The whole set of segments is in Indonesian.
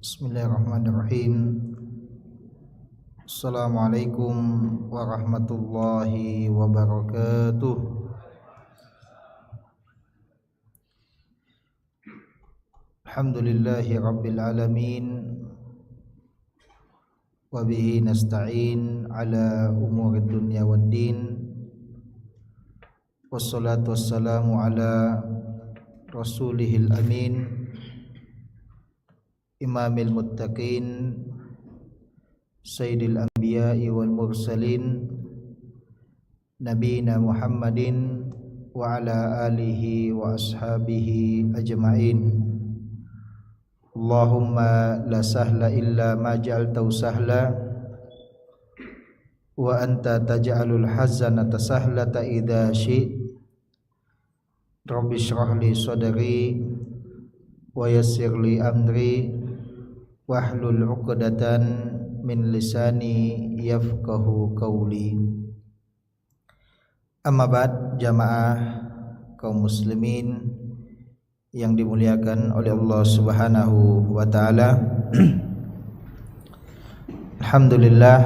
Bismillahirrahmanirrahim. Assalamualaikum warahmatullahi wabarakatuh. Alhamdulillahi rabbil alamin. Wa bihi nasta'in ala umurid dunya waddin. Wassalatu wassalamu ala rasulihil amin, imamil muttaqin, sayyidil anbiya'i wal mursalin, nabiyina Muhammadin wa ala alihi wa ashabihi ajma'in. Allahumma la sahla illa ma ja'altahu sahla wa anta taj'alul hazanata sahlata idza syi'ta. Rabbi shrah li sadri wa yassir li amri wahlul 'uqdatan min lisani yafqahu qawli. Amma ba'd, jamaah kaum muslimin yang dimuliakan oleh Allah Subhanahu wa taala. Alhamdulillah,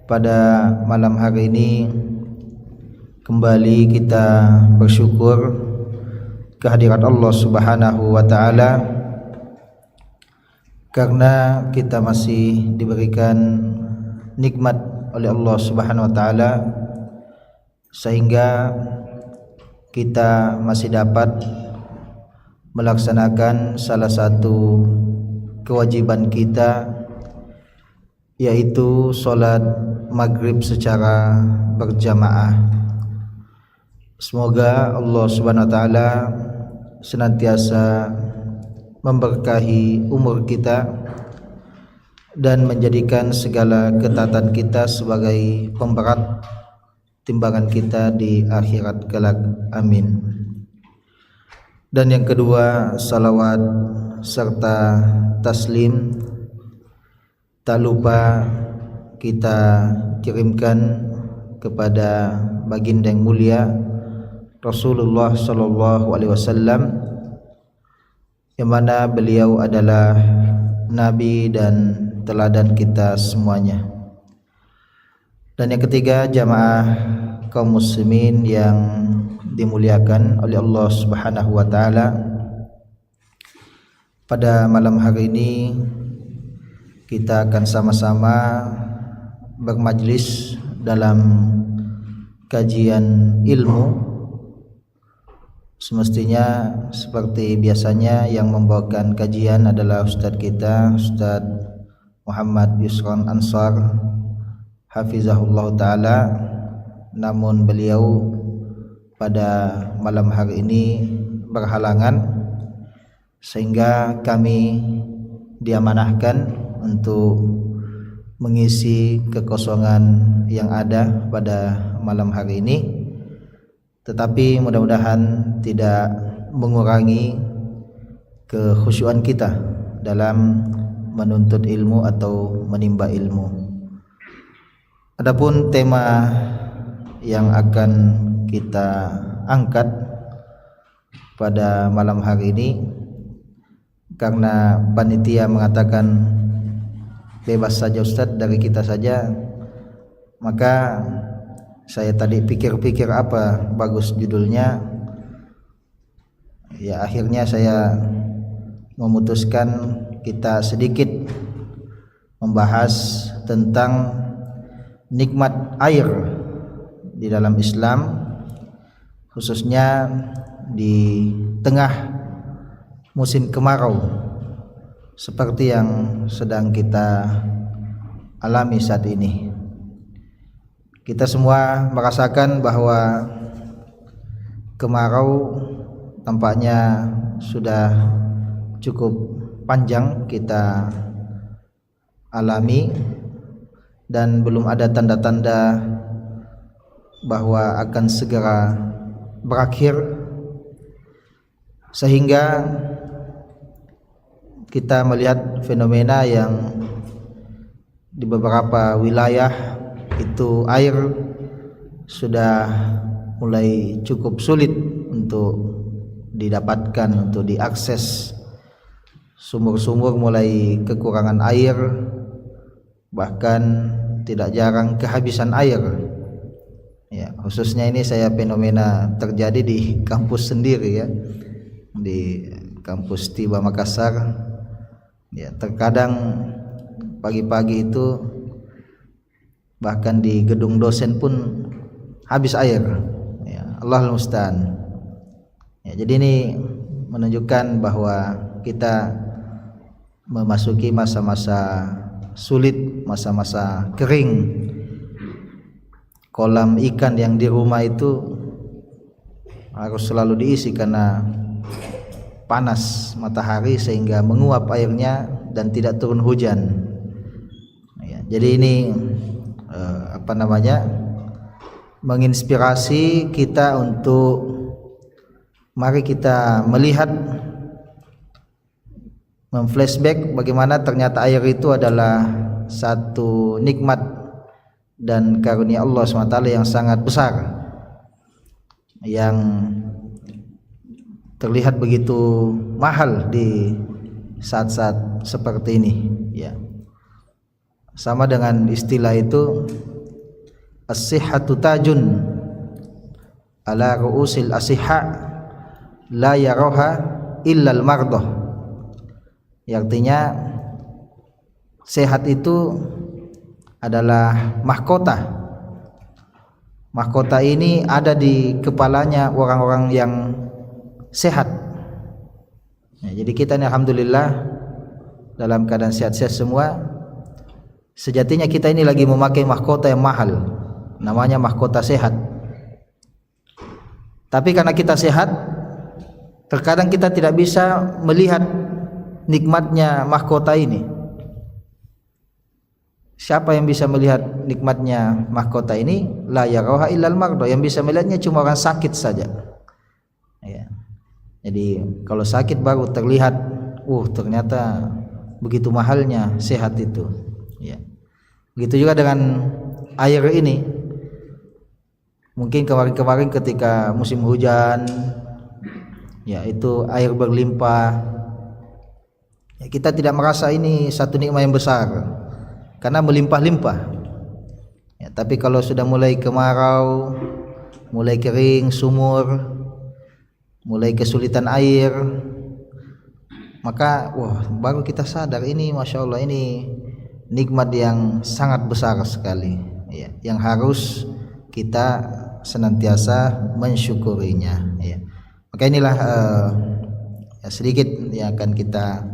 pada malam hari ini kembali kita bersyukur kehadirat Allah Subhanahu wa taala, karena kita masih diberikan nikmat oleh Allah Subhanahu wa taala sehingga kita masih dapat melaksanakan salah satu kewajiban kita, yaitu sholat maghrib secara berjamaah. Semoga Allah Subhanahu wa taala senantiasa memberkahi umur kita dan menjadikan segala ketaatan kita sebagai pemberat timbangan kita di akhirat kelak. Amin. Dan yang kedua, salawat serta taslim tak lupa kita kirimkan kepada baginda yang mulia Rasulullah sallallahu alaihi wasallam, yang mana beliau adalah nabi dan teladan kita semuanya. Dan yang ketiga, jamaah kaum muslimin yang dimuliakan oleh Allah Subhanahu wa taala, pada malam hari ini kita akan sama-sama bermajlis dalam kajian ilmu. Semestinya seperti biasanya yang membawakan kajian adalah Ustadz kita, Ustadz Muhammad Yusron Ansar hafizahullah ta'ala. Namun beliau pada malam hari ini berhalangan, sehingga kami diamanahkan untuk mengisi kekosongan yang ada pada malam hari ini. Tetapi mudah-mudahan tidak mengurangi kekhusyuan kita dalam menuntut ilmu atau menimba ilmu. Adapun tema yang akan kita angkat pada malam hari ini, karena panitia mengatakan bebas saja Ustadz, dari kita saja, maka saya tadi pikir-pikir apa bagus judulnya. Ya, akhirnya saya memutuskan kita sedikit membahas tentang nikmat air di dalam Islam, khususnya di tengah musim kemarau seperti yang sedang kita alami saat ini. Kita semua merasakan bahwa kemarau tampaknya sudah cukup panjang kita alami, dan belum ada tanda-tanda bahwa akan segera berakhir, sehingga kita melihat fenomena yang di beberapa wilayah itu air sudah mulai cukup sulit untuk didapatkan, untuk diakses. sumur-sumur mulai kekurangan air, bahkan tidak jarang kehabisan air. Ya, khususnya ini saya fenomena terjadi di kampus sendiri ya, di kampus Tiba Makassar. Ya, terkadang pagi-pagi itu bahkan di gedung dosen pun habis air. Ya, Allahul musta'an. Ya, jadi ini menunjukkan bahwa kita memasuki masa-masa sulit, masa-masa kering. Kolam ikan yang di rumah itu harus selalu diisi karena panas matahari sehingga menguap airnya dan tidak turun hujan. Ya, jadi ini menginspirasi kita untuk mari kita melihat, memflashback bagaimana ternyata air itu adalah satu nikmat dan karunia Allah SWT yang sangat besar, yang terlihat begitu mahal di saat-saat seperti ini ya. Sama dengan istilah itu, as-sihhatu tajun ala ru'usil asihha la yaroha illal mardoh. Artinya sehat itu adalah mahkota. Mahkota ini ada di kepalanya orang-orang yang sehat. Ya, jadi kita ini alhamdulillah dalam keadaan sehat-sehat semua. Sejatinya kita ini lagi memakai mahkota yang mahal, namanya mahkota sehat. Tapi karena kita sehat, terkadang kita tidak bisa melihat nikmatnya mahkota ini. Siapa yang bisa melihat nikmatnya mahkota ini? La yaroha illal mardo. Yang bisa melihatnya cuma orang sakit saja ya. Jadi kalau sakit baru terlihat, ternyata begitu mahalnya sehat itu ya. Begitu juga dengan air ini. Mungkin kemarin-kemarin ketika musim hujan ya, itu air berlimpah ya, kita tidak merasa ini satu nikmat yang besar karena melimpah-limpah ya. Tapi kalau sudah mulai kemarau, mulai kering sumur, mulai kesulitan air, maka baru kita sadar ini Masya Allah, ini nikmat yang sangat besar sekali ya, yang harus kita senantiasa mensyukurinya ya. Maka inilah sedikit yang akan kita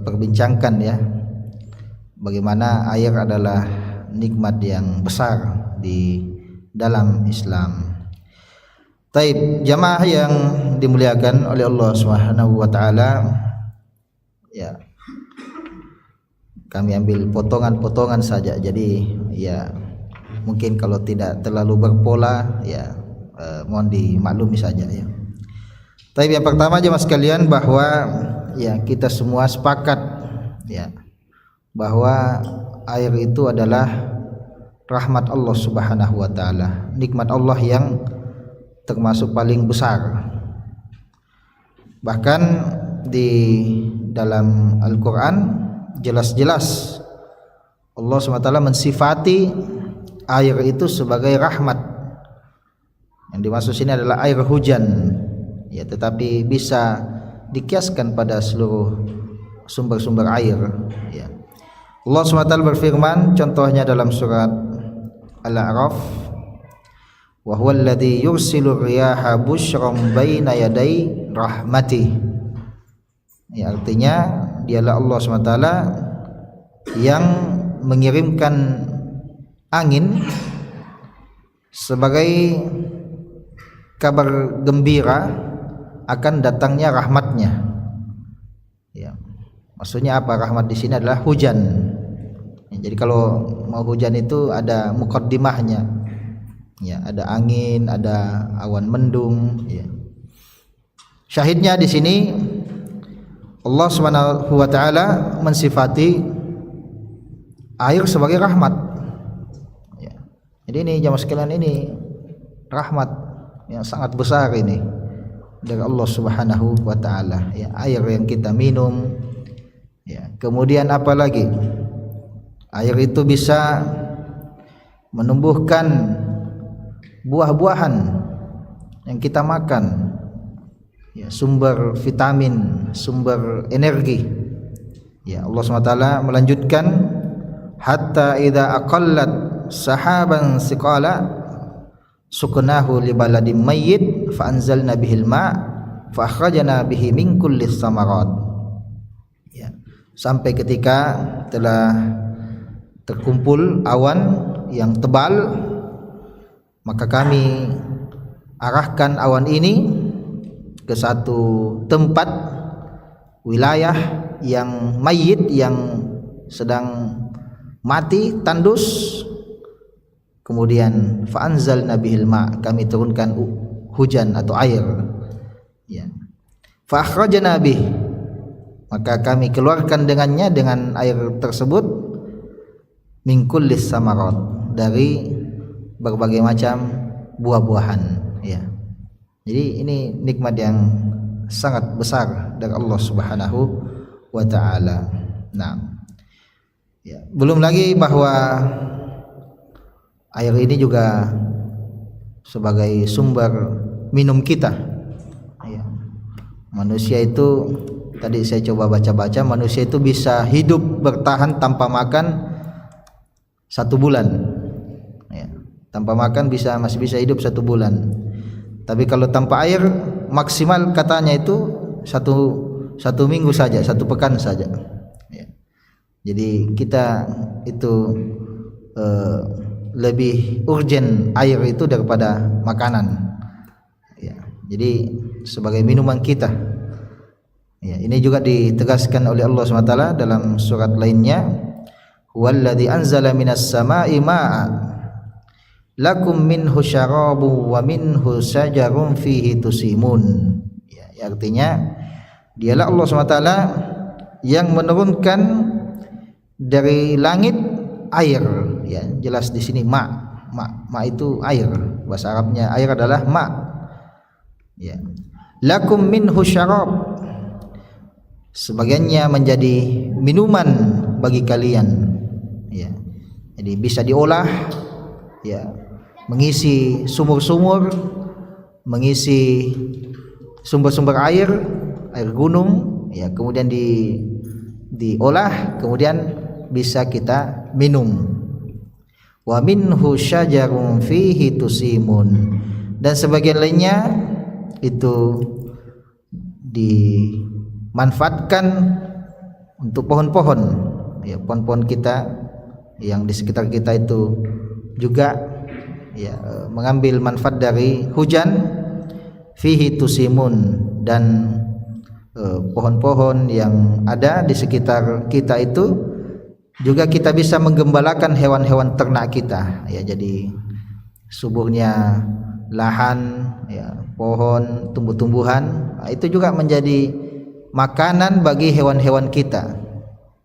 perbincangkan ya, bagaimana air adalah nikmat yang besar di dalam Islam. Taib, jamaah yang dimuliakan oleh Allah Subhanahu wa taala ya. Kami ambil potongan-potongan saja. Jadi ya mungkin kalau tidak terlalu berpola ya mohon dimaklumi saja ya. Taib, yang pertama jemaah sekalian, bahwa ya kita semua sepakat ya bahwa air itu adalah rahmat Allah Subhanahu wa taala, nikmat Allah yang termasuk paling besar. Bahkan di dalam Al-Qur'an jelas-jelas Allah SWT mensifati air itu sebagai rahmat. Yang dimaksud sini adalah air hujan ya, tetapi bisa dikiaskan pada seluruh sumber-sumber air ya. Allah SWT berfirman, contohnya dalam surat Al-A'raf, wa huwa alladhi yursilu riyaha busyran baina yaday rahmatih ya, artinya dialah Allah SWT yang mengirimkan angin sebagai kabar gembira akan datangnya rahmatnya ya. Maksudnya apa? Rahmat di sini adalah hujan ya, jadi kalau mau hujan itu ada muqaddimahnya ya, ada angin, ada awan mendung ya. Syahidnya di sini Allah Subhanahu wa taala mensifati air sebagai rahmat ya. Jadi ini jamaah sekalian, ini rahmat yang sangat besar ini dari Allah Subhanahu wa taala, ya, air yang kita minum. Ya, kemudian apa lagi? Air itu bisa menumbuhkan buah-buahan yang kita makan. Ya, sumber vitamin, sumber energi. Ya, Allah SWT melanjutkan, hatta idza aqallat sahaban siqala suknahu li baladin mayyit fa anzalna bihil ma fa akhrajna bihi min kulli tsamarat. Ya, sampai ketika telah terkumpul awan yang tebal, maka kami arahkan awan ini ke satu tempat wilayah yang mayit, yang sedang mati, tandus. Kemudian fa'anzalna bihil ma, kami turunkan hujan atau air. Ya. Fa'akhrajna bih, maka kami keluarkan dengannya, dengan air tersebut, min kullis samarat, dari berbagai macam buah-buahan. Ya. Jadi ini nikmat yang sangat besar dari Allah Subhanahu wa taala. Nah, ya, belum lagi bahwa air ini juga sebagai sumber minum kita. Ya. Manusia itu, tadi saya coba baca-baca, manusia itu bisa hidup bertahan tanpa makan 1 bulan. Ya. Tanpa makan masih bisa hidup 1 bulan. Tapi kalau tanpa air maksimal katanya itu satu minggu saja, 1 pekan saja. Ya. Jadi kita itu lebih urgent air itu daripada makanan. Ya. Jadi sebagai minuman kita. Ya, ini juga ditegaskan oleh Allah SWT dalam surat lainnya, huwallazi anzala minas sama'i ma'a lakum minhu syarabu wa minhu sajarun fihi tusimun. Ya, artinya dialah Allah SWT yang menurunkan dari langit air. Ya, jelas di sini ma itu air. Bahasa Arabnya air adalah ma. Ya. Lakum minhu syarab, sebagiannya menjadi minuman bagi kalian. Ya. Jadi bisa diolah, ya, mengisi sumur-sumur, mengisi sumber-sumber air gunung, ya, kemudian diolah, kemudian bisa kita minum. Wa minhu syajarun fihi tusimun, dan sebagian lainnya itu dimanfaatkan untuk pohon-pohon, ya, pohon-pohon kita yang di sekitar kita itu juga, ya, mengambil manfaat dari hujan. Fihi tusimun, dan pohon-pohon yang ada di sekitar kita itu juga kita bisa menggembalakan hewan-hewan ternak kita. Ya, jadi suburnya lahan, ya, pohon, tumbuh-tumbuhan, itu juga menjadi makanan bagi hewan-hewan kita.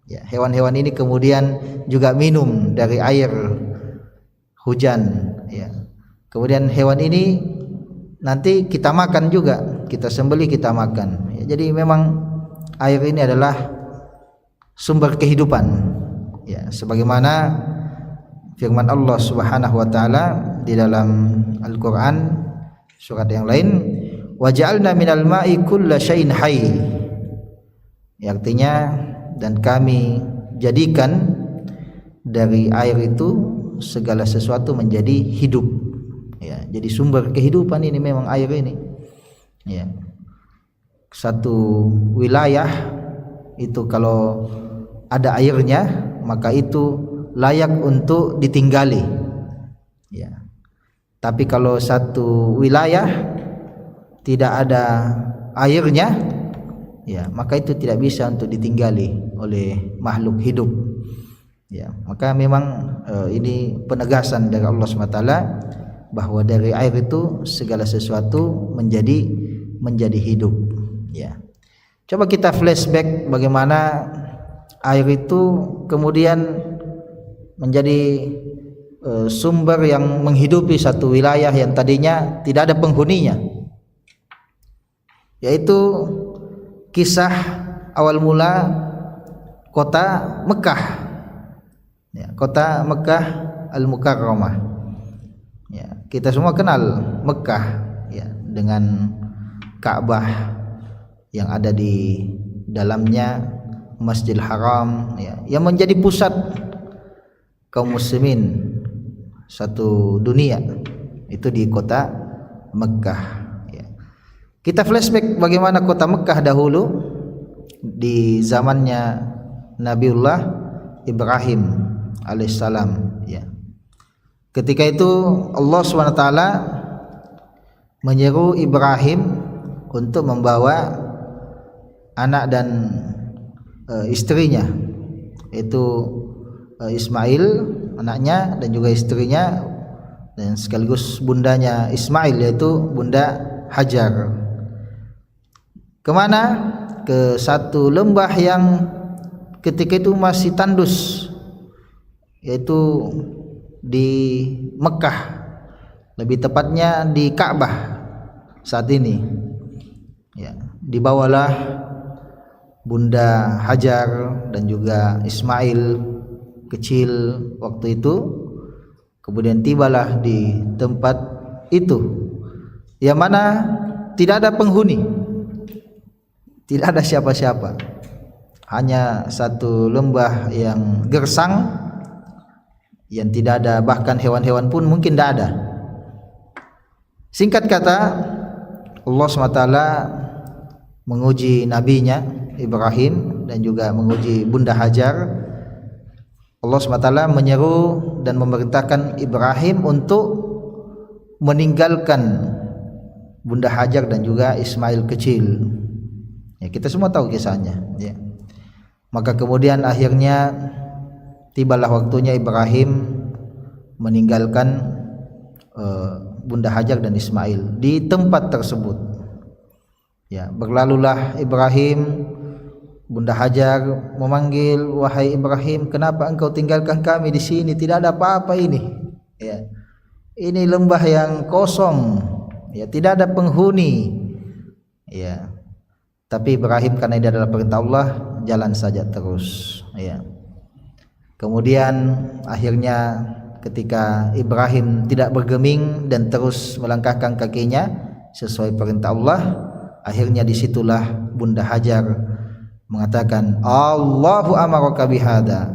Ya, hewan-hewan ini kemudian juga minum dari air hujan. Ya. Kemudian hewan ini nanti kita makan juga, kita sembelih, kita makan. Ya, jadi memang air ini adalah sumber kehidupan. Ya, sebagaimana firman Allah Subhanahu wa taala di dalam Al-Qur'an surat yang lain, wa ja'alna minal ma'i kulla syai'in hayy. Ya, artinya, dan kami jadikan dari air itu segala sesuatu menjadi hidup. Ya, jadi sumber kehidupan ini memang air ini. Ya. Satu wilayah itu kalau ada airnya, maka itu layak untuk ditinggali. Ya. Tapi kalau satu wilayah tidak ada airnya, ya, maka itu tidak bisa untuk ditinggali oleh makhluk hidup. Ya, maka memang ini penegasan dari Allah SWT bahwa dari air itu segala sesuatu menjadi hidup. Ya. Coba kita flashback bagaimana air itu kemudian menjadi sumber yang menghidupi satu wilayah yang tadinya tidak ada penghuninya. yaitu kisah awal mula kota Mekah, ya, kota Mekah Al-Mukarramah. Ya, kita semua kenal Mekah, ya, dengan Ka'bah yang ada di dalamnya, Masjidil Haram, ya, yang menjadi pusat kaum muslimin satu dunia, itu di kota Mekah, ya. Kita flashback bagaimana kota Mekah dahulu di zamannya Nabiullah Ibrahim alaihissalam, ya. Ketika itu Allah SWT menyeru Ibrahim untuk membawa anak dan istrinya, yaitu Ismail anaknya dan juga istrinya, dan sekaligus bundanya Ismail, yaitu Bunda Hajar. Kemana? Ke satu lembah yang ketika itu masih tandus, yaitu di Mekah, lebih tepatnya di Ka'bah saat ini, ya. Dibawalah Bunda Hajar dan juga Ismail kecil waktu itu, kemudian tibalah di tempat itu yang mana tidak ada penghuni, tidak ada siapa-siapa, hanya satu lembah yang gersang, yang tidak ada bahkan hewan-hewan pun mungkin tidak ada. Singkat kata, Allah SWT menguji nabinya Ibrahim dan juga menguji Bunda Hajar. Allah SWT menyeru dan memerintahkan Ibrahim untuk meninggalkan Bunda Hajar dan juga Ismail kecil, ya, kita semua tahu kisahnya, ya. Maka kemudian akhirnya tibalah waktunya Ibrahim meninggalkan Bunda Hajar dan Ismail di tempat tersebut, ya. Berlalulah Ibrahim, Bunda Hajar memanggil, wahai Ibrahim, kenapa engkau tinggalkan kami di sini? Tidak ada apa-apa ini, ya. Ini lembah yang kosong, ya, tidak ada penghuni, ya. Tapi Ibrahim karena ini adalah perintah Allah, jalan saja terus, ya. Kemudian akhirnya ketika Ibrahim tidak bergeming dan terus melangkahkan kakinya sesuai perintah Allah, akhirnya disitulah Bunda Hajar mengatakan, Allahu amaraka bihada,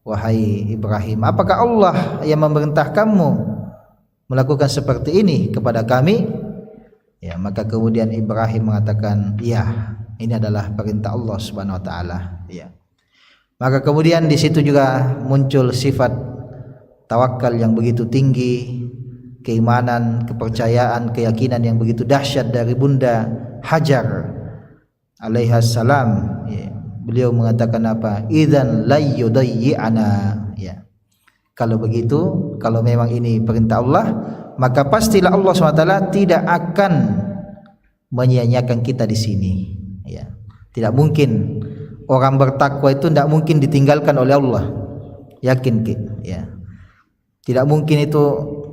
wahai Ibrahim, apakah Allah yang memerintahkanmu melakukan seperti ini kepada kami? Ya, maka kemudian Ibrahim mengatakan, ya, ini adalah perintah Allah Subhanahu wa taala, ya. Maka kemudian di situ juga muncul sifat tawakal yang begitu tinggi, keimanan, kepercayaan, keyakinan yang begitu dahsyat dari Bunda Hajar alaihassalam, ya. Beliau mengatakan apa? Idzan layyudayyi'ana, ya. Kalau begitu, kalau memang ini perintah Allah, maka pastilah Allah SWT tidak akan menyia-nyiakan kita di sini, ya. Tidak mungkin orang bertakwa itu tidak mungkin ditinggalkan oleh Allah, yakin, ya. Tidak mungkin itu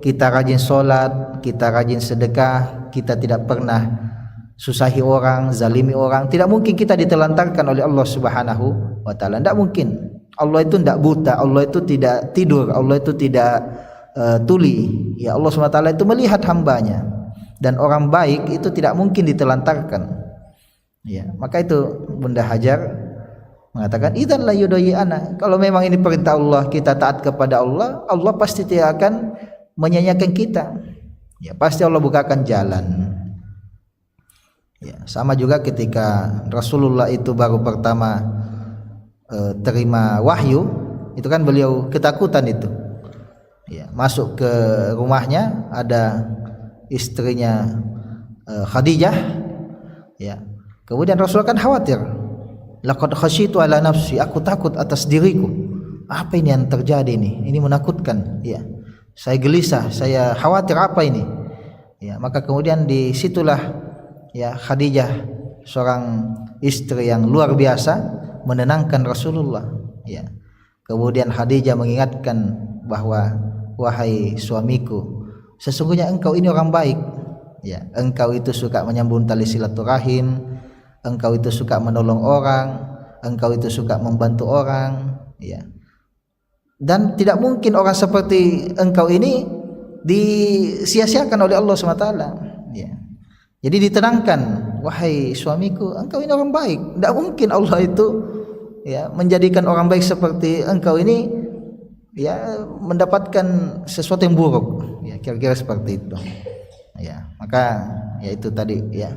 kita rajin sholat, kita rajin sedekah, kita tidak pernah susahi orang, zalimi orang, tidak mungkin kita ditelantarkan oleh Allah Subhanahu wa taala, tidak mungkin. Allah itu tidak buta, Allah itu tidak tidur, Allah itu tidak tuli, ya. Allah Subhanahu wa taala itu melihat hambanya, dan orang baik itu tidak mungkin ditelantarkan, ya. Maka itu Bunda Hajar mengatakan, idzan la yudayyana, kalau memang ini perintah Allah, kita taat kepada Allah, Allah pasti tidak akan menyanyiakan kita, ya. Pasti Allah bukakan jalan. Ya, sama juga ketika Rasulullah itu baru pertama terima wahyu, itu kan beliau ketakutan itu, ya. Masuk ke rumahnya, ada istrinya Khadijah, ya. Kemudian Rasulullah kan khawatir, laqad khasyitu ala nafsi, aku takut atas diriku, apa ini yang terjadi ini menakutkan, ya. Saya gelisah, saya khawatir, apa ini, ya. Maka kemudian disitulah, ya, Khadijah, seorang istri yang luar biasa, menenangkan Rasulullah, ya. Kemudian Khadijah mengingatkan bahwa, wahai suamiku, sesungguhnya engkau ini orang baik, ya, engkau itu suka menyambung tali silaturahim, engkau itu suka menolong orang, engkau itu suka membantu orang, ya. Dan tidak mungkin orang seperti engkau ini disia-siakan oleh Allah SWT, ya. Jadi ditenangkan, wahai suamiku, engkau ini orang baik. Tidak mungkin Allah itu, ya, menjadikan orang baik seperti engkau ini, ya, mendapatkan sesuatu yang buruk, ya, kira-kira seperti itu, ya. Maka ya itu tadi, ya,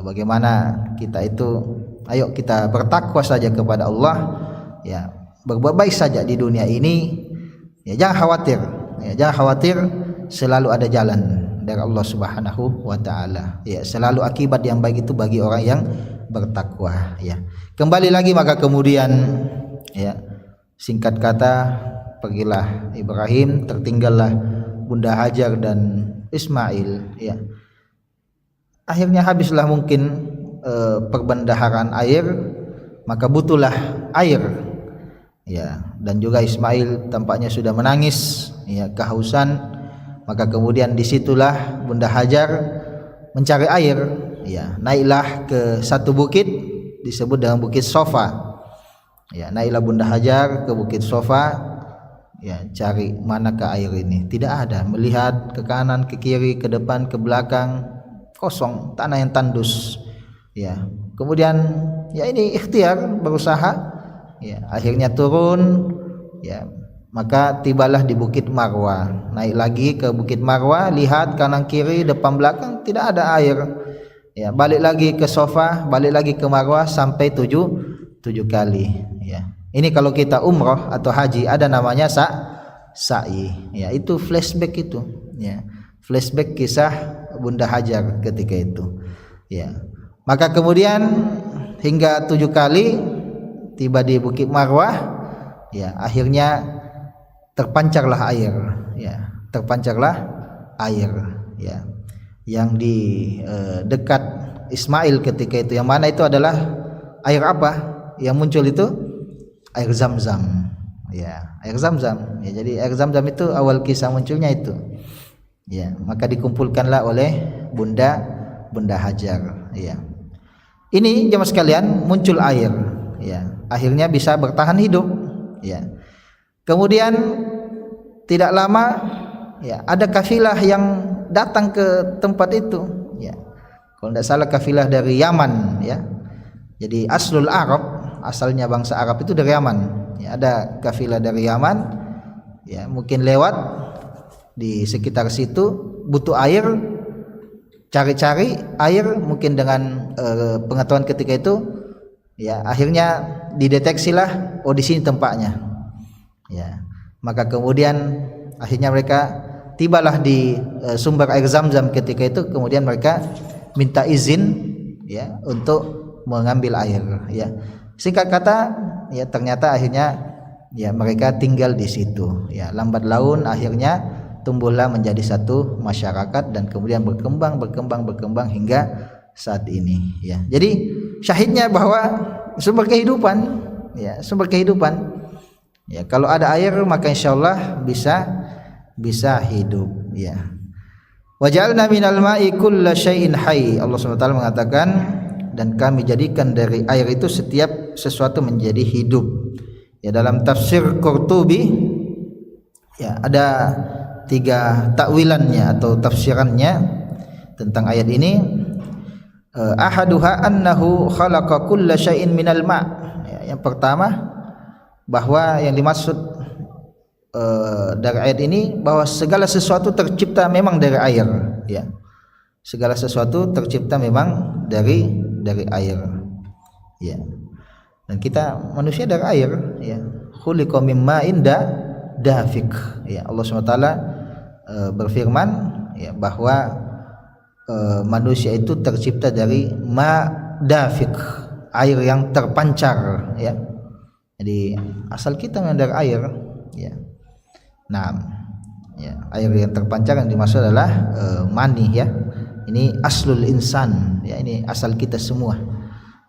bagaimana kita itu, ayo kita bertakwa saja kepada Allah, ya, berbuat baik saja di dunia ini, ya, jangan khawatir, ya, jangan khawatir, selalu ada jalan dari Allah Subhanahu wa taala, ya, selalu akibat yang baik itu bagi orang yang bertakwa, ya. Kembali lagi, maka kemudian, ya, singkat kata, pergilah Ibrahim, tertinggallah Bunda Hajar dan Ismail, ya. Akhirnya habislah mungkin perbendaharaan air, maka butuhlah air, ya, dan juga Ismail tampaknya sudah menangis, ya, kehausan. Maka kemudian disitulah Bunda Hajar mencari air, ya, naiklah ke satu bukit disebut dengan Bukit Sofa, ya, naiklah Bunda Hajar ke Bukit Sofa, ya, cari mana ke air ini, tidak ada, melihat ke kanan, ke kiri, ke depan, ke belakang, kosong, tanah yang tandus, ya. Kemudian, ya, ini ikhtiar, berusaha, ya, akhirnya turun, ya. Maka tibalah di Bukit Marwa, naik lagi ke Bukit Marwa, lihat kanan kiri depan belakang tidak ada air, ya, balik lagi ke Sofa, balik lagi ke Marwa sampai tujuh kali, ya. Ini kalau kita umroh atau haji ada namanya sa'i, ya, itu flashback itu, ya, flashback kisah Bunda Hajar ketika itu, ya. Maka kemudian hingga 7 kali tiba di Bukit Marwah, ya, akhirnya terpancarlah air, ya, terpancarlah air, ya, yang di dekat Ismail ketika itu, yang mana itu adalah air apa yang muncul itu? Air Zam-Zam, ya, air Zam-Zam, ya. Jadi air Zam-Zam itu awal kisah munculnya itu, ya. Maka dikumpulkanlah oleh Bunda Hajar, ya. Ini jemaah sekalian, muncul air, ya, akhirnya bisa bertahan hidup, ya. Kemudian tidak lama, ya, ada kafilah yang datang ke tempat itu, ya. Kalau tidak salah kafilah dari Yaman, ya. Jadi aslul Arab, asalnya bangsa Arab itu dari Yaman, ya. Ada kafilah dari Yaman, ya, mungkin lewat di sekitar situ, butuh air, cari-cari air, mungkin dengan pengetahuan ketika itu, ya, akhirnya dideteksilah, oh di sini tempatnya, ya. Maka kemudian akhirnya mereka tibalah di sumber air Zam-Zam ketika itu, kemudian mereka minta izin, ya, untuk mengambil air, ya. Singkat kata, ya, ternyata akhirnya, ya, mereka tinggal di situ, ya. Lambat laun akhirnya tumbuhlah menjadi satu masyarakat dan kemudian berkembang hingga saat ini, ya. Jadi syahidnya bahwa sumber kehidupan, ya, sumber kehidupan, ya, kalau ada air maka insyaallah bisa hidup, ya. Wa ja'alna minal ma'i kulla syai'in hayy. Allah SWT mengatakan, dan kami jadikan dari air itu setiap sesuatu menjadi hidup, ya. Dalam tafsir Qurtubi, ya, ada 3 takwilannya atau tafsirannya tentang ayat ini. Ahaduha annahu khalaqa kulla syai'in minal ma', ya. Yang pertama, bahwa yang dimaksud dari ayat ini bahwa segala sesuatu tercipta memang dari air, ya. Segala sesuatu tercipta memang dari air, ya. Dan kita manusia dari air, ya. Khuliqa mimma inda dafik, ya. Allah SWT berfirman, ya, bahwa manusia itu tercipta dari ma dafik, air yang terpancar, ya. Jadi asal kita memang dari air, ya. Nah, ya, air yang terpancar yang dimaksud adalah mani, ya. Ini aslul insan, ya, ini asal kita semua,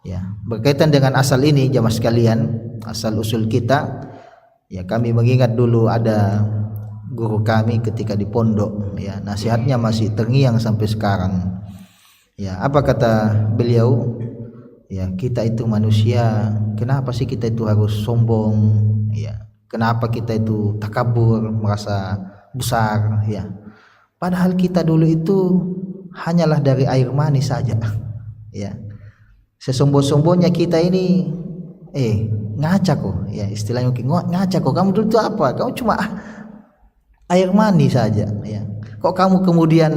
ya. Berkaitan dengan asal ini jamaah sekalian, asal usul kita, ya, kami mengingat dulu ada guru kami ketika di pondok, ya, nasihatnya masih terngiang sampai sekarang. Ya, apa kata beliau? Ya, kita itu manusia, kenapa sih kita itu harus sombong? Ya, kenapa kita itu takabur, merasa besar? Ya, padahal kita dulu itu hanyalah dari air mani saja. Ya, sesombong-sombongnya kita ini, ngaca kok. Ya, istilahnya mungkin ngaca kok. Kamu dulu itu apa? Kamu cuma air mani saja. Ya, kok kamu kemudian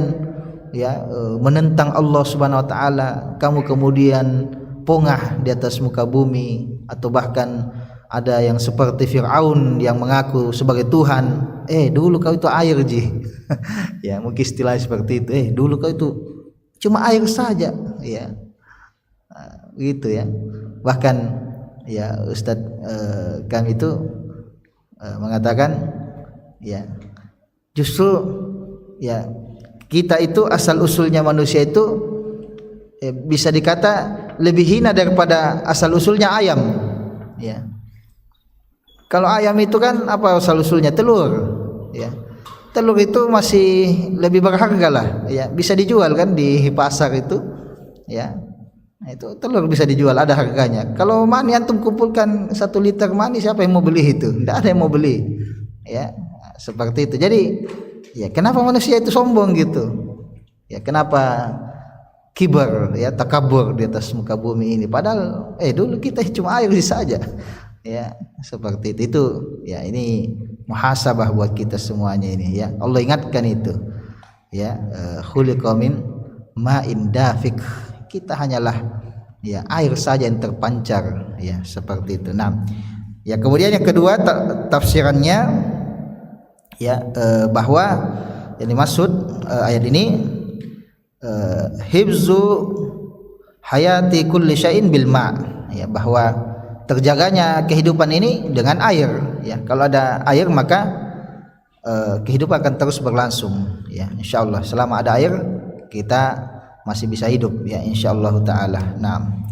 menentang Allah Subhanahu Wa Taala? Kamu kemudian pongah di atas muka bumi, atau bahkan ada yang seperti Fir'aun yang mengaku sebagai Tuhan. Dulu kau itu air ji. Ya, mungkin istilah seperti itu. Dulu kau itu cuma air saja, ya, gitu ya. Bahkan ya Ustadz kami itu mengatakan, ya, justru ya kita itu asal usulnya manusia itu bisa dikata lebih hina daripada asal usulnya ayam. Ya, kalau ayam itu kan apa asal usulnya telur, ya, telur itu masih lebih berharga lah, ya, bisa dijual kan di pasar itu, ya, itu telur bisa dijual, ada harganya. Kalau mani antum kumpulkan 1 liter mani, siapa yang mau beli itu? Tidak ada yang mau beli, ya, seperti itu. Jadi ya kenapa manusia itu sombong gitu, ya, kenapa kibar, ya, takabur di atas muka bumi ini, padahal dulu kita cuma air saja, ya, seperti itu. Ya, ini muhasabah buat kita semuanya ini, ya. Allah ingatkan itu, ya, khuliqa min ma'in dafiq, kita hanyalah, ya, air saja yang terpancar, ya, seperti itu. Nah, ya, kemudian yang kedua tafsirannya, ya, bahwa yang dimaksud ayat ini hibzu hayati kulli syai'in bil ma', ya, bahwa terjaganya kehidupan ini dengan air, ya. Kalau ada air maka kehidupan akan terus berlangsung, ya, insyaallah. Selama ada air kita masih bisa hidup, ya, insyaallah taala. Nah,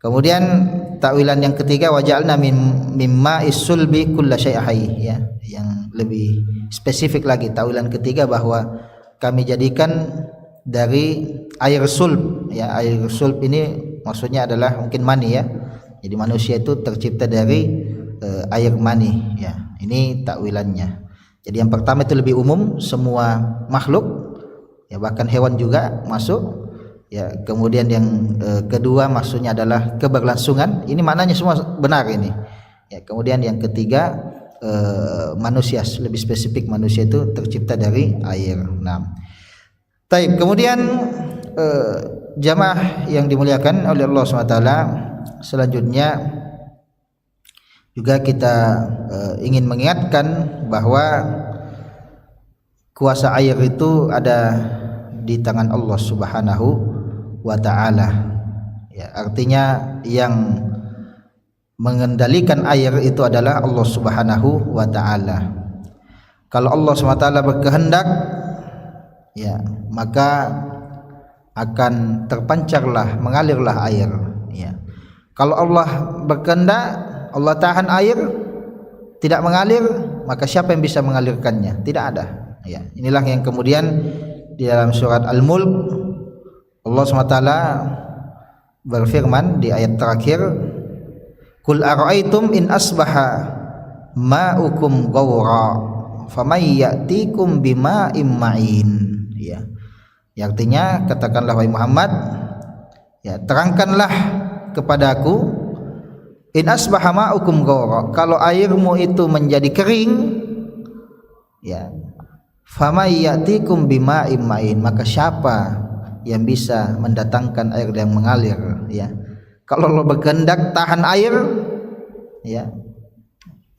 kemudian takwilan yang ketiga, waja'alna mimma isulbi kulla syai'in hayy, ya, yang lebih spesifik lagi takwilan ketiga, bahwa kami jadikan dari air sulb, ya, air sulb ini maksudnya adalah mungkin mani, ya. Jadi manusia itu tercipta dari air mani, ya. Ini takwilannya. Jadi yang pertama itu lebih umum, semua makhluk, ya, bahkan hewan juga masuk, ya. Kemudian yang kedua maksudnya adalah keberlangsungan, ini maknanya semua benar ini, ya. Kemudian yang ketiga manusia, lebih spesifik manusia itu tercipta dari air. Nah, taib. Kemudian jamaah yang dimuliakan oleh Allah SWT, selanjutnya juga kita ingin mengingatkan bahwa kuasa air itu ada di tangan Allah Subhanahu wa Ta'ala, ya, artinya yang mengendalikan air itu adalah Allah Subhanahu wa Ta'ala. Kalau Allah SWT berkehendak, ya, maka akan terpancarlah, mengalirlah air, ya. Kalau Allah berkehendak, Allah tahan air tidak mengalir, maka siapa yang bisa mengalirkannya? Tidak ada, ya. Inilah yang kemudian di dalam surat Al-Mulk Allah SWT berfirman di ayat terakhir, Qul ara'aitum in asbaha ma'ukum ghawra famay ya'tikum bima'im ma'in, ya. Yang artinya, katakanlah wahai Muhammad, ya, terangkanlah kepadaku, in asbaha ma'ukum ghawra, kalau airmu itu menjadi kering, ya, famay ya'tikum bima'im ma'in, maka siapa yang bisa mendatangkan air yang mengalir, ya. Kalau Allah berkehendak tahan air, ya,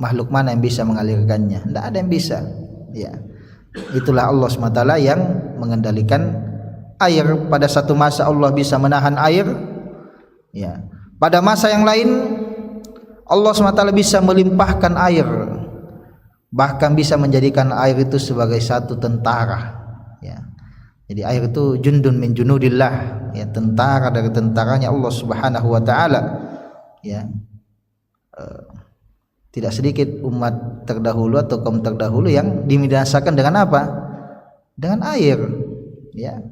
makhluk mana yang bisa mengalirkannya? Tidak ada yang bisa, ya. Itulah Allah SWT yang mengendalikan air. Pada satu masa Allah bisa menahan air, ya. Pada masa yang lain Allah SWT bisa melimpahkan air, bahkan bisa menjadikan air itu sebagai satu tentara, ya. Jadi air itu jundun min junudillah, ya, tentara dari tentaranya Allah Subhanahu wa Ta'ala, ya. Tidak sedikit umat terdahulu atau kaum terdahulu yang dibinasakan dengan apa? Dengan air, ya.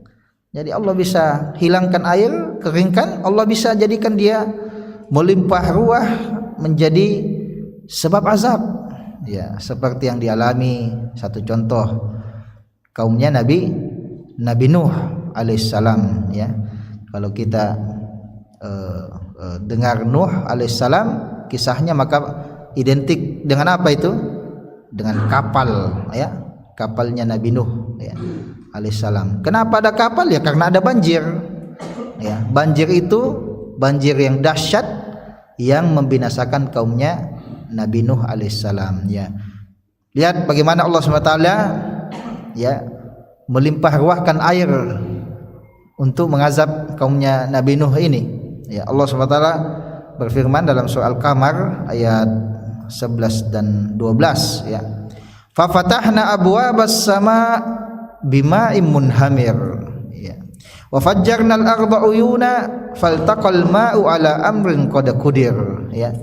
Jadi Allah bisa hilangkan air, keringkan, Allah bisa jadikan dia melimpah ruah menjadi sebab azab. Ya, seperti yang dialami satu contoh kaumnya Nabi Nuh alaihissalam, ya. Kalau kita dengar Nuh alaihissalam kisahnya, maka identik dengan apa itu? Dengan kapal, ya, kapalnya Nabi Nuh, ya, alaihissalam. Kenapa ada kapal? Ya karena ada banjir, ya. Banjir itu banjir yang dahsyat yang membinasakan kaumnya Nabi Nuh alaihissalam, ya. Lihat bagaimana Allah SWT, ya, melimpah ruahkan air untuk mengazab kaumnya Nabi Nuh ini, ya. Allah SWT berfirman dalam surah Al-Qamar ayat 11 dan 12, ya. Fa fatahna abwabas sama bima'im munhamir, ya. Wa fajjarna al-ardha uyuna faltaqal ma'u ala amrin qad qudir, ya.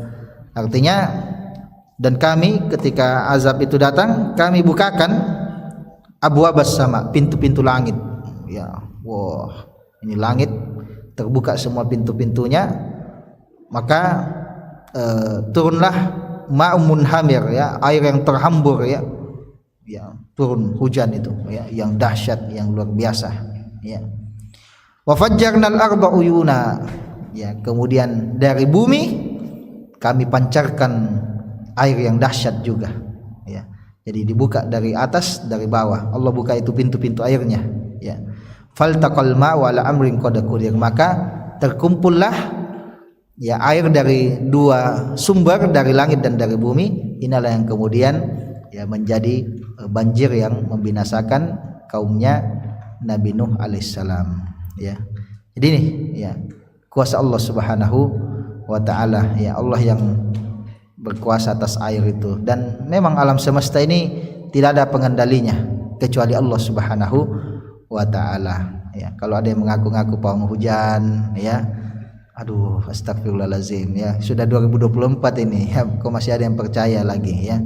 Artinya, dan kami ketika azab itu datang, kami bukakan abwabas sama, pintu-pintu langit, ya. Wah, ini langit terbuka semua pintu-pintunya, maka turunlah ma'un hamir, ya, air yang terhambur, ya, ya, turun hujan itu, ya, yang dahsyat, yang luar biasa, ya. Wa fajjarnal arda uyuna, ya, kemudian dari bumi kami pancarkan air yang dahsyat juga, ya. Jadi dibuka dari atas, dari bawah, Allah buka itu pintu-pintu airnya, ya. Faltaqal ma'u ala amrin qad qudir, maka terkumpullah, ya, air dari dua sumber, dari langit dan dari bumi. Inilah yang kemudian, ya, menjadi banjir yang membinasakan kaumnya Nabi Nuh alaihissalam, ya. Jadi ini, ya, kuasa Allah Subhanahu wa taala, ya, Allah yang berkuasa atas air itu. Dan memang alam semesta ini tidak ada pengendalinya kecuali Allah Subhanahu wa taala, ya. Kalau ada yang mengaku-ngaku pawang hujan, ya, aduh, astagfirullahaladzim, ya, sudah 2024 ini, ya, kok masih ada yang percaya lagi, ya,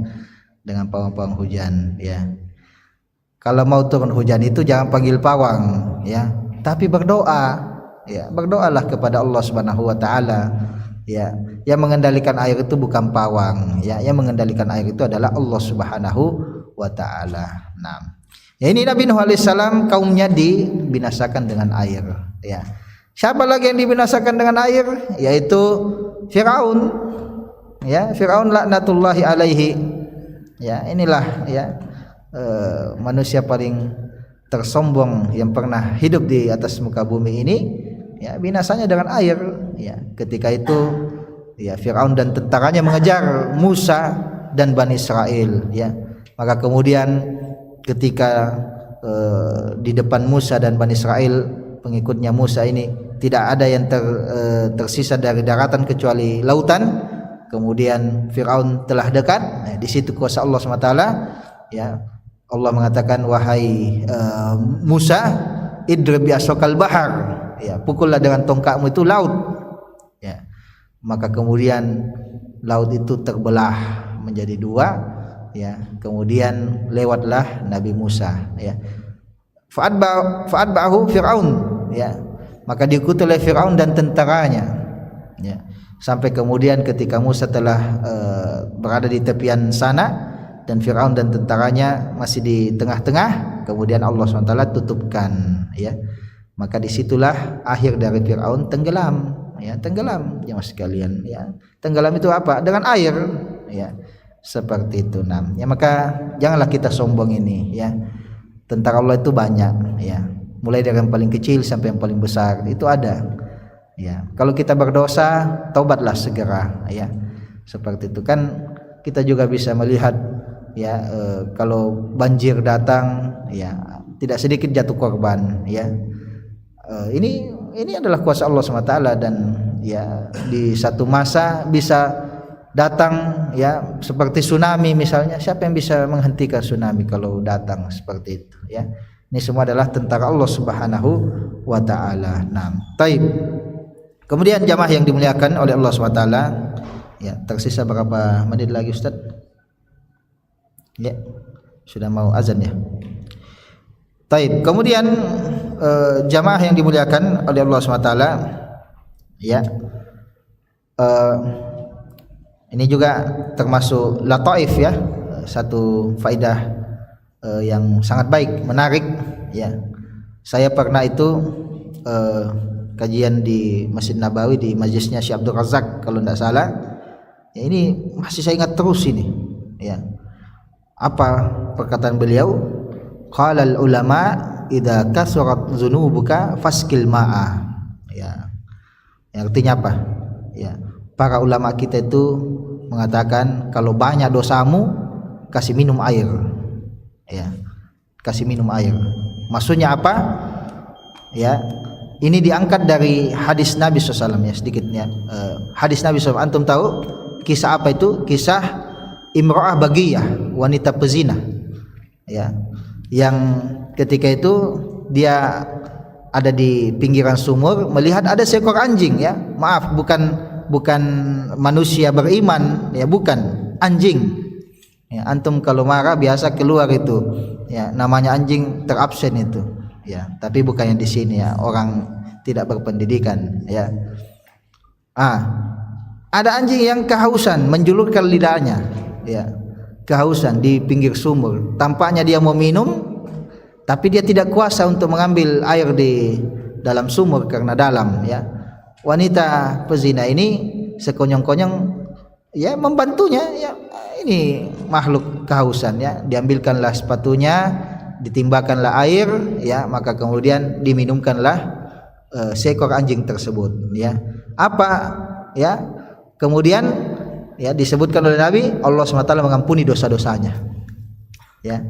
dengan pawang-pawang hujan, ya. Kalau mau turun hujan itu jangan panggil pawang, ya, tapi berdoa, ya, berdoalah kepada Allah Subhanahu wa taala, ya. Yang mengendalikan air itu bukan pawang, ya, yang mengendalikan air itu adalah Allah Subhanahu wa taala. Nah, ya, ini Nabi Nuh alaihissalam kaumnya dibinasakan dengan air, ya. Siapa lagi yang dibinasakan dengan air? Yaitu Firaun, ya, Firaun laknatullahi alaihi, ya. Inilah, ya, manusia paling tersombong yang pernah hidup di atas muka bumi ini, ya, binasanya dengan air, ya. Ketika itu, ya, Firaun dan tentaranya mengejar Musa dan Bani Israel, ya. Maka kemudian ketika di depan Musa dan Bani Israel, pengikutnya Musa ini, tidak ada yang tersisa dari daratan kecuali lautan. Kemudian Firaun telah dekat. Nah, di situ kuasa Allah SWT, ya. Allah mengatakan, wahai Musa, idrib bi'asokal bahar, ya, pukullah dengan tongkatmu itu laut, ya. Maka kemudian laut itu terbelah menjadi dua, ya. Kemudian lewatlah Nabi Musa, ya. Fa'atba'ahu Firaun, ya. Maka diikuti oleh Firaun dan tentaranya, ya. Sampai kemudian ketika Musa telah berada di tepian sana dan Firaun dan tentaranya masih di tengah-tengah, kemudian Allah SWT tutupkan, ya. Maka disitulah akhir dari Firaun tenggelam, ya, tenggelam, jemaah sekalian, ya. Tenggelam itu apa? Dengan air, ya, seperti itu. Nah, ya, maka janganlah kita sombong ini, ya. Tentara Allah itu banyak, ya. Mulai dari yang paling kecil sampai yang paling besar itu ada, ya. Kalau kita berdosa, taubatlah segera, ya. Seperti itu kan kita juga bisa melihat, ya, kalau banjir datang, ya, tidak sedikit jatuh korban, ya. Ini adalah kuasa Allah SWT, dan, ya, di satu masa bisa datang, ya, seperti tsunami misalnya. Siapa yang bisa menghentikan tsunami kalau datang seperti itu, ya. Ini semua adalah tentara Allah Subhanahu wa taala. Nah, taib. Kemudian jamaah yang dimuliakan oleh Allah SWT, Ya, tersisa berapa menit lagi Ustaz? Ya, sudah mau azan ya. Taib. Kemudian jamaah yang dimuliakan oleh Allah SWT, ya, ini juga termasuk lataif ya, satu faidah yang sangat baik, menarik ya. Saya pernah itu kajian di Masjid Nabawi di majlisnya Syekh Abdul Razak kalau tidak salah. Ya, ini masih saya ingat terus ini. Ya. Apa perkataan beliau? Qala al ulama idza kasurat dzunubuka faskil ma'a. Ya. Yang artinya apa? Ya. Para ulama kita itu mengatakan kalau banyak dosamu kasih minum air. Ya. Kasih minum air. Maksudnya apa? Ya. Ini diangkat dari hadis Nabi SAW ya, sedikitnya. Hadis Nabi SAW, antum tahu kisah apa itu? Kisah Imra'ah Bagiyah, wanita pezina. Ya. Yang ketika itu dia ada di pinggiran sumur melihat ada seekor anjing ya. Maaf, bukan manusia beriman ya, bukan, anjing. Ya, antum kalau marah biasa keluar itu. Ya, namanya anjing terabsen itu. Ya, tapi bukan yang di sini ya, orang tidak berpendidikan ya. Ada anjing yang kehausan, menjulurkan lidahnya ya. Kehausan di pinggir sumur. Tampaknya dia mau minum, tapi dia tidak kuasa untuk mengambil air di dalam sumur karena dalam ya. Wanita pezina ini sekonyong-konyong ya membantunya ya. Ini makhluk kehausan ya, diambilkanlah sepatunya, ditimbakanlah air ya, maka kemudian diminumkanlah seekor anjing tersebut ya. Apa ya? Kemudian ya disebutkan oleh Nabi, Allah SWT mengampuni dosa-dosanya ya,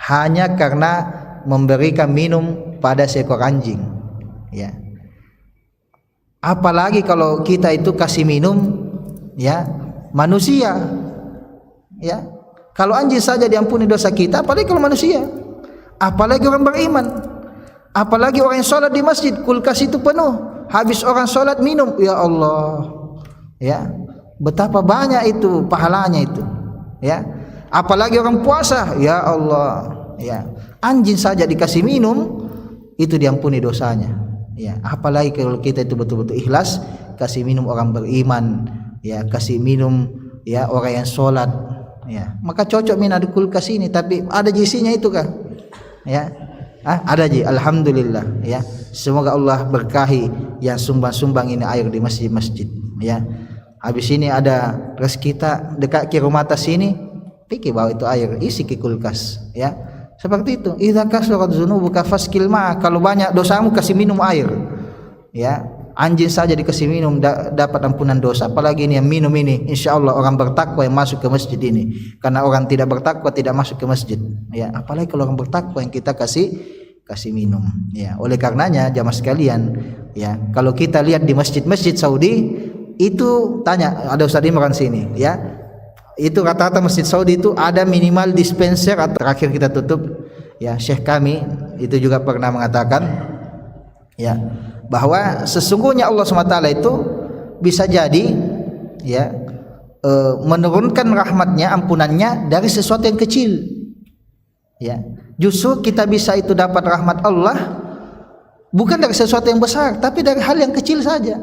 hanya karena memberikan minum pada seekor anjing ya. Apalagi kalau kita itu kasih minum ya manusia ya. Kalau anjing saja diampuni dosa kita, apalagi kalau manusia, apalagi orang beriman, apalagi orang yang sholat di masjid, kulkas itu penuh, habis orang sholat minum, ya Allah ya, betapa banyak itu pahalanya itu ya. Apalagi orang puasa, ya Allah ya, anjing saja dikasih minum itu diampuni dosanya ya. Apalagi kalau kita itu betul-betul ikhlas kasih minum orang beriman ya, kasih minum ya orang yang sholat ya, maka cocok minum di kulkas ini. Tapi ada jisinya itu kah ya? Ada ji, alhamdulillah ya. Semoga Allah berkahi yang sumbang-sumbang ini air di masjid-masjid ya. Habis ini ada rezeki kita dekat ke rumah atas sini, pikir bawa itu air, isi ke kulkas ya. Seperti itu. Idza kasurat dzunubuka faskil ma, kalau banyak dosamu kasih minum air ya. Anjing saja dikasih minum dapat ampunan dosa, apalagi ini yang minum ini, insyaallah orang bertakwa yang masuk ke masjid ini. Karena orang tidak bertakwa tidak masuk ke masjid ya, apalagi kalau orang bertakwa yang kita kasih minum ya. Oleh karenanya jamaah sekalian ya, kalau kita lihat di masjid-masjid Saudi itu, tanya ada Ustaz Imran sini ya, itu rata-rata masjid Saudi itu ada minimal dispenser. Atau terakhir kita tutup ya, Syekh kami itu juga pernah mengatakan ya, bahwa sesungguhnya Allah SWT itu bisa jadi ya menurunkan rahmatnya, ampunannya dari sesuatu yang kecil ya. Justru kita bisa itu dapat rahmat Allah bukan dari sesuatu yang besar, tapi dari hal yang kecil saja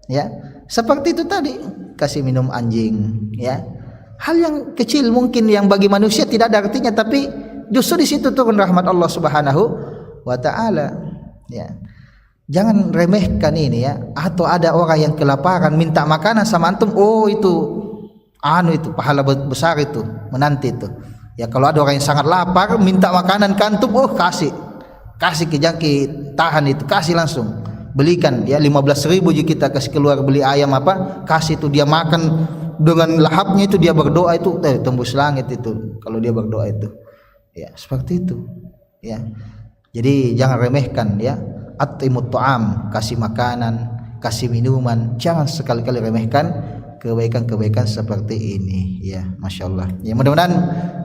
ya. Seperti itu tadi, kasih minum anjing ya, hal yang kecil mungkin yang bagi manusia tidak ada artinya, tapi justru di situ turun rahmat Allah Subhanahu wa taala ya. Jangan remehkan ini ya. Atau ada orang yang kelaparan minta makanan sama antum, oh itu pahala besar itu menanti itu ya. Kalau ada orang yang sangat lapar minta makanan ke antum, oh kasih kejangkit, tahan itu, kasih langsung, belikan ya. 15.000 jika kita kasih keluar beli ayam apa, kasih itu, dia makan dengan lahapnya itu, dia berdoa itu tembus langit itu kalau dia berdoa itu ya. Seperti itu ya. Jadi jangan remehkan ya. At-timut ta'am, kasih makanan, kasih minuman, jangan sekali-kali remehkan, kebaikan-kebaikan seperti ini ya, Masya Allah ya. Mudah-mudahan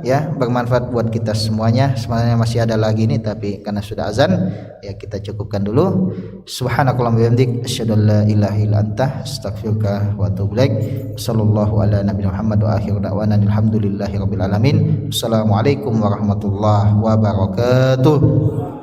ya bermanfaat buat kita semuanya. Sebenarnya masih ada lagi nih, tapi karena sudah azan ya kita cukupkan dulu. Subhanakallahumma bihamdik asyhadu an la ilaha illa anta astaghfiruka wa atubu ilaik. Sallallahu ala nabiyina Muhammad wa akhiru da'wana alhamdulillahi rabbil alamin. Assalamualaikum warahmatullahi wabarakatuh.